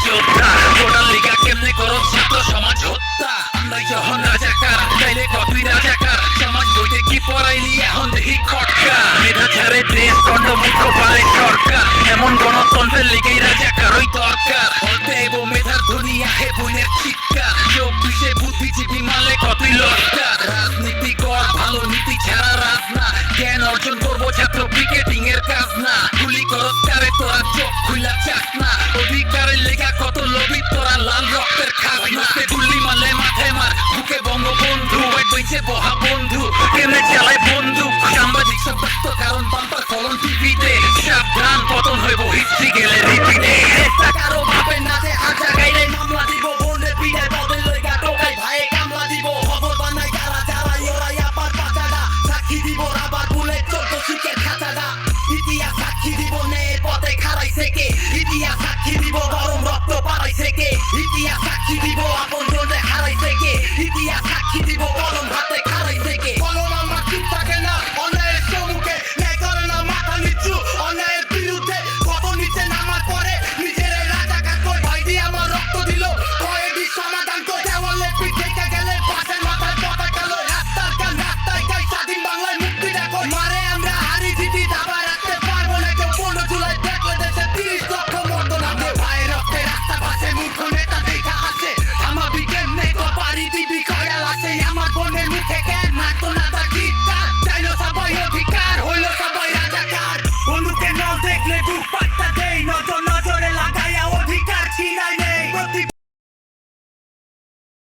যোদ্ধা গোটা লিগা কেমনে করো ছাত্র সমাজ হত্যা আমরা যখন রাজাকার তাইলে কতই রাজাকার সমাজ বইতে কি পড়াইলি এখন দেখি খটকা মেধা ছাড়ে দেশ দণ্ড মুখ্য পারে সরকার এমন গণতন্ত্রের লিগেই রাজাকার ওই দরকার বলতে এবং মেধার ধ্বনি আহে বইনের চিৎকার 24-এ বুদ্ধিজীবী মালে কতই লস্কার রাজনীতি কর ভালো নীতি ছাড়া রাজ না জ্ঞান অর্জন করবো ছাত্র ক্রিকেটিং এর কাজ না গুলি করস্কারে তোরা চোখ খুলা চাক না অধিকারের লেখা কত লবি তোরা লাল রক্তের খাজনা গুল্লি মারলে মাথায় মার বুকে বঙ্গবন্ধু বইছে বহা বন্ধু কেমনে চালায় বন্ধু সাংবাদিক সত্য কারণ বাম্পার ফলন টিভিতে সাবধান পতন হইব হিস্ট্রি গেলে রিপিটে কারো ভাবে নাচে আজা গাইলে মামলা দিব বললে পিড়ায় বদল লইগা টোকাই ভাই কামলা দিব খবর বানাই যারা যারা ওরাই আবার পাচাডা সাক্ষী দিব রাবার বুলেট 14 শিকের খাঁচাডা ইতিহাস সাক্ষী দিব নে পথে খারাইছে কে ইতিহাস সাক্ষী দিব গরম রক্ত পারাইছে কে ইতিহাস সাক্ষী দিব আপন জনে হারাইছে কে ইতিহাস সাক্ষী দিব